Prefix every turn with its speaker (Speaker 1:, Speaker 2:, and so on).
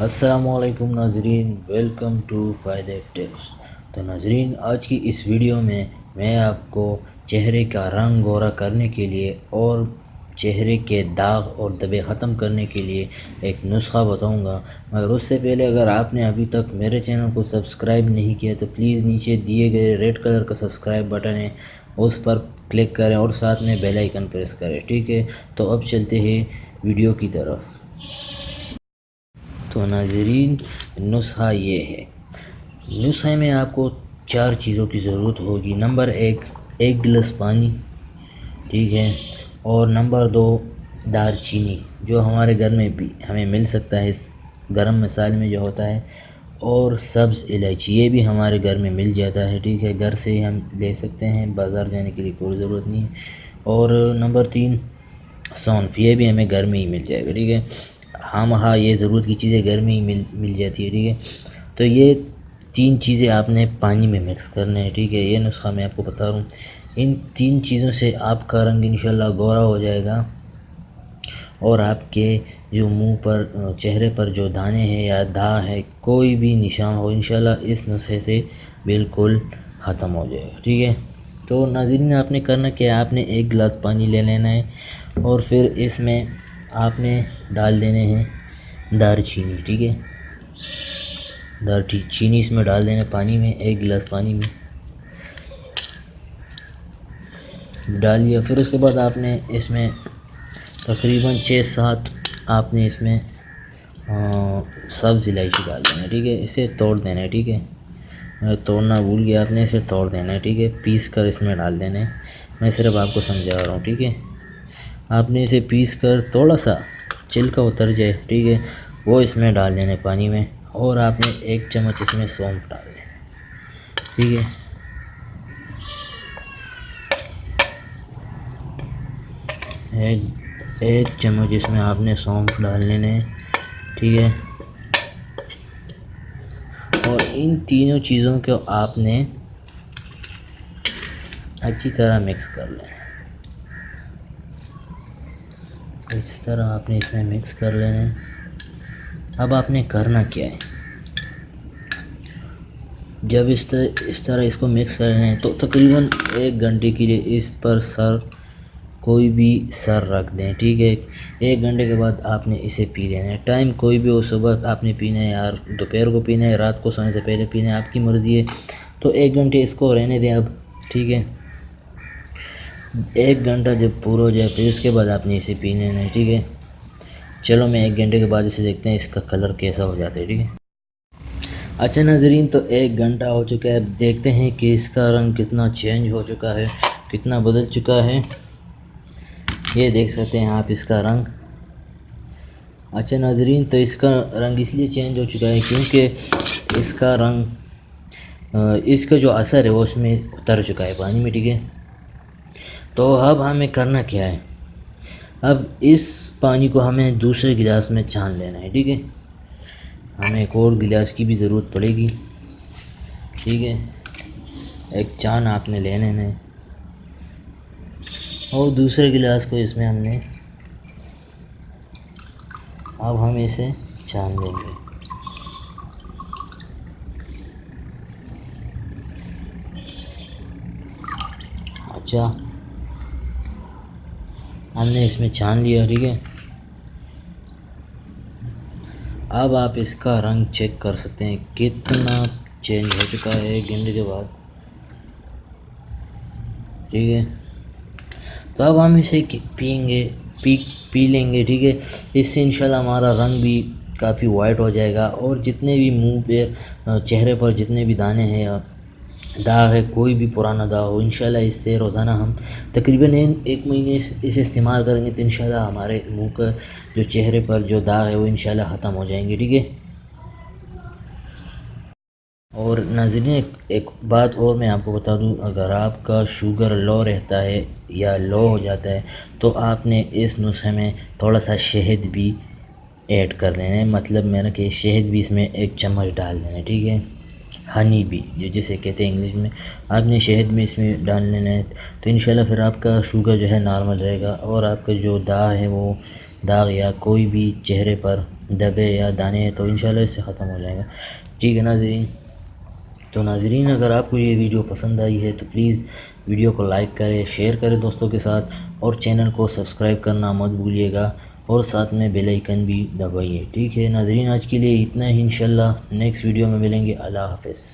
Speaker 1: अस्सलामुअलैकुम नाजरीन, welcome to फ़ायदे टिप्स। तो नाजरीन, आज की इस वीडियो में मैं आपको चेहरे का रंग गोरा करने के लिए और चेहरे के दाग और धब्बे ख़त्म करने के लिए एक नुस्खा बताऊंगा। मगर उससे पहले अगर आपने अभी तक मेरे चैनल को सब्सक्राइब नहीं किया तो प्लीज़ नीचे दिए गए रेड कलर का सब्सक्राइब बटन है, उस पर क्लिक करें और साथ में बेल आइकन प्रेस करें। ठीक है, तो अब चलते हैं वीडियो की तरफ। तो नाजरीन, नुस्खा ये है। नुस्खे में आपको 4 चीज़ों की ज़रूरत होगी। नंबर 1 गिलास पानी, ठीक है। और नंबर 2 दालचीनी, जो हमारे घर में भी हमें मिल सकता है इस गरम मसाले में जो होता है। और सब्ज़ इलायची, ये भी हमारे घर में मिल जाता है, ठीक है। घर से ही हम ले सकते हैं, बाज़ार जाने के लिए कोई ज़रूरत नहीं है। और नंबर 3 सौंफ, ये भी हमें घर में ही मिल जाएगा, ठीक है। हाँ, ये ज़रूरत की चीज़ें घर में ही मिल जाती है, ठीक है। तो ये 3 चीज़ें आपने पानी में मिक्स करने हैं, ठीक है। ये नुस्खा मैं आपको बता रहा हूँ। इन 3 चीज़ों से आपका रंग इंशाल्लाह गोरा हो जाएगा और आपके जो मुंह पर चेहरे पर जो दाने हैं या दाग है, कोई भी निशान हो, इंशाल्लाह इस नुस्खे से बिल्कुल ख़त्म हो जाएगा, ठीक है। तो नाज़रीन, आपने करना क्या है, आपने 1 गिलास पानी ले लेना है और फिर इसमें आपने डाल देने हैं दालचीनी, ठीक है। दालचीनी इसमें डाल देना पानी में, 1 गिलास पानी में डाल दिया। फिर उसके बाद आपने इसमें तकरीबन 6-7 आपने इसमें सब्ज़ इलायची डाल देना है, ठीक है। इसे तोड़ देना है, ठीक है। मैं तोड़ना भूल गया, आपने इसे तोड़ देना है, ठीक है। पीस कर इसमें डाल देना है। मैं सिर्फ आपको समझा रहा हूँ, ठीक है। आपने इसे पीस कर थोड़ा सा छिलका उतर जाए, ठीक है, वो इसमें डाल देना है पानी में। और आपने 1 चम्मच इसमें सौंफ डाल देना है, ठीक है। एक चम्मच इसमें आपने सौंफ डाल लेने हैं, ठीक है। और इन तीनों चीज़ों को आपने अच्छी तरह मिक्स कर लेना है। इस तरह आपने इसमें मिक्स कर लेना है। अब आपने करना क्या है, जब इस तरह इसको मिक्स कर लेना है तो तकरीबन 1 घंटे के लिए इस पर कोई भी सर रख दें, ठीक है। 1 घंटे के बाद आपने इसे पी लेना है। टाइम कोई भी हो, सुबह आपने पीना है या दोपहर को पीना है, रात को सोने से पहले पीना है, आपकी मर्ज़ी है। तो 1 घंटे इसको रहने दें अब, ठीक है। 1 घंटा जब पूरा हो जाए फिर इसके बाद आपने इसे पी लेना है, ठीक है। चलो मैं 1 घंटे के बाद इसे देखते हैं इसका कलर कैसा हो जाता है, ठीक है। अच्छा नाजरीन, तो 1 घंटा हो चुका है। अब देखते हैं कि इसका रंग कितना चेंज हो चुका है, कितना बदल चुका है। ये देख सकते हैं आप इसका रंग। अच्छा नाजरीन, तो इसका रंग इसलिए चेंज हो चुका है क्योंकि इसका रंग इसका जो असर है वो उसमें उतर चुका है पानी में, ठीक है। तो अब हमें करना क्या है, अब इस पानी को हमें दूसरे गिलास में छान लेना है, ठीक है। हमें एक और गिलास की भी ज़रूरत पड़ेगी, ठीक है। एक छान आपने ले लेना है और दूसरे गिलास को इसमें हमने, अब हम इसे छान लेंगे। अच्छा, हमने इसमें छान लिया, ठीक है। अब आप इसका रंग चेक कर सकते हैं कितना चेंज हो चुका है 1 घंटे के बाद, ठीक है। तो अब हम इसे पियेंगे, पी लेंगे, ठीक है। इससे इंशाल्लाह हमारा रंग भी काफ़ी वाइट हो जाएगा और जितने भी मुंह पे चेहरे पर जितने भी दाने हैं या दाग है, कोई भी पुराना दाग हो, इंशाल्लाह इससे रोज़ाना हम तकरीबन 1 महीने इसे इस्तेमाल करेंगे तो इंशाल्लाह हमारे मुंह का जो चेहरे पर जो दाग है वो इंशाल्लाह ख़त्म हो जाएंगे, ठीक है। और नाज़रीन, एक बात और मैं आपको बता दूं, अगर आपका शुगर लो रहता है या लो हो जाता है तो आपने इस नुस्खे में थोड़ा सा शहद भी ऐड कर देना है। मतलब मैंने कि शहद भी इसमें 1 चम्मच डाल देना है, ठीक है। हनी भी जो जिसे कहते हैं इंग्लिश में, आपने शहद में इसमें डाल लेना है। तो इंशाल्लाह फिर आपका शुगर जो है नॉर्मल रहेगा और आपका जो दाग है वो दाग या कोई भी चेहरे पर दबे या दाने तो इंशाल्लाह इससे ख़त्म हो जाएगा। ठीक है नाज़रीन, तो नाज़रीन अगर आपको ये वीडियो पसंद आई है तो प्लीज़ वीडियो को लाइक करें, शेयर करें दोस्तों के साथ और चैनल को सब्सक्राइब करना मत भूलिएगा और साथ में बेल आइकन भी दबाइए। ठीक है नाज़रीन, आज के लिए इतना ही, इंशाल्लाह नेक्स्ट वीडियो में मिलेंगे। अल्लाह हाफ़िज़।